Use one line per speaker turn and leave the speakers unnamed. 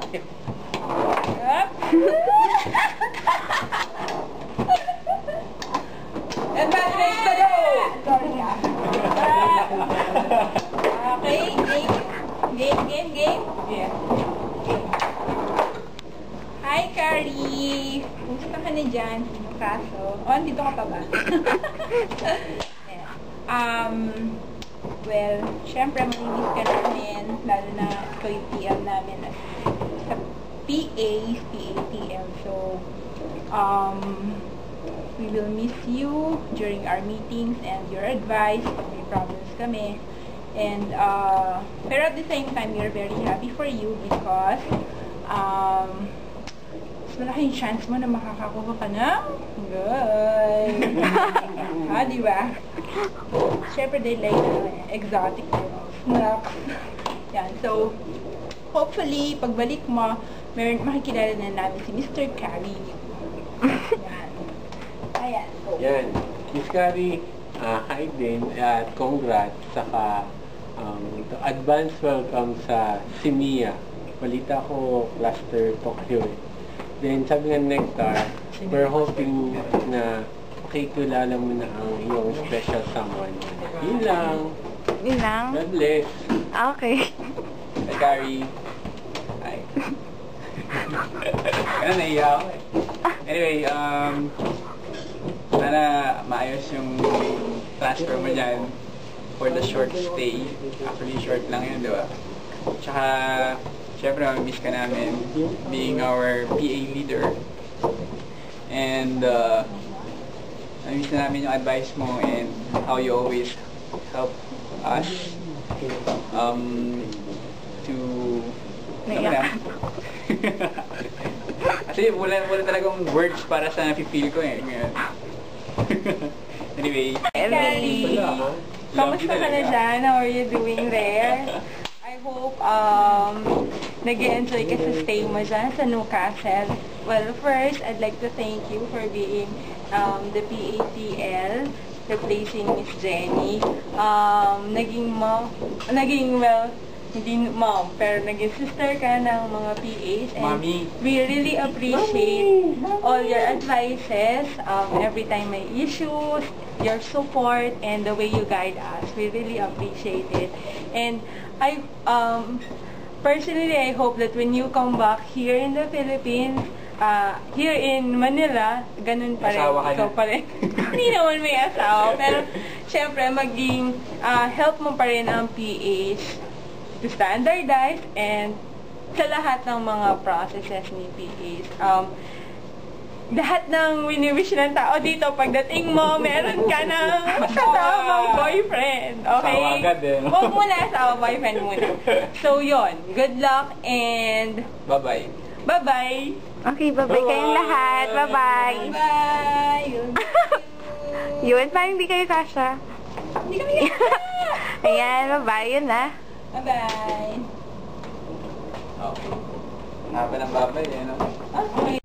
And that makes the go! Sorry ah. Okay, game? Yeah. Hi, Carrie! Kumusta ka na dyan? Kaso? Oh, dito ka pa ba? Yeah. Well, syempre, mamimiss ka namin, lalo na ikaw yung PM namin sa PATM. So, we will miss you during our meetings and your advice kung may problems kami. And, pero at the same time, we're very happy for you because, malaking chance mo na makakakuha ka ng good. Ha, di ba? Siyempre, they like exotic snacks. Yan. So, hopefully, pagbalik mo, makikilala na namin si Mr. Carrie. Yan. Ayan. So,
yan. Miss Carrie, hi din at congrats. Saka, advance welcome sa Simia. Balita ko, cluster Tokyo eh. Then, sabi nga Nectar, we're hoping na makikilala mo na ang iyong special someone. Yun lang.
Yun lang?
God bless.
Okay.
Hi, Carrie. Hi. Ano, naiya ako eh. Anyway, sana maayos yung transfer mo dyan for the short stay. Actually, short lang yun, di ba? Tsaka, syempre, miss ka namin being our PA leader. And, miss na namin yung advice mo and how you always help us to... Kasi wala talagang words para sa nafe-feel ko eh. Anyway.
Carrie, kamusta ka na dyan? How are you doing there? I hope nag-enjoy ka sa stay mo dyan sa Newcastle. Well, first, I'd like to thank you for being the PATL, replacing Miss Jenny. Hindi mom, pero naging sister ka ng mga PAs. And
Mommy.
We really appreciate all your advices, every time may issues, your support, and the way you guide us. We really appreciate it. And personally, I hope that when you come back here in the Philippines, here in Manila, ganun pa rin. Ikaw pa rin. Hindi naman may asawa. Pero, syempre, maging help mo pa rin ang PAs to standardize and sa lahat ng mga processes ni PAs. Lahat ng wini-wish ng tao dito, pagdating mo, meron ka ng kasawang boyfriend. Okay?
Asawa agad eh.
Huwag mo na asawa, boyfriend muna. So, yun. Good luck and...
Bye-bye.
Bye-bye.
Okay, bye-bye kayong lahat. Bye-bye.
Bye!
Yun, parang hindi kayo kasha.
Hindi kami kasha!
Ayan, bye-bye. Yun na.
Bye-bye.
Okay. Haba ng babay eh, no?
Okay.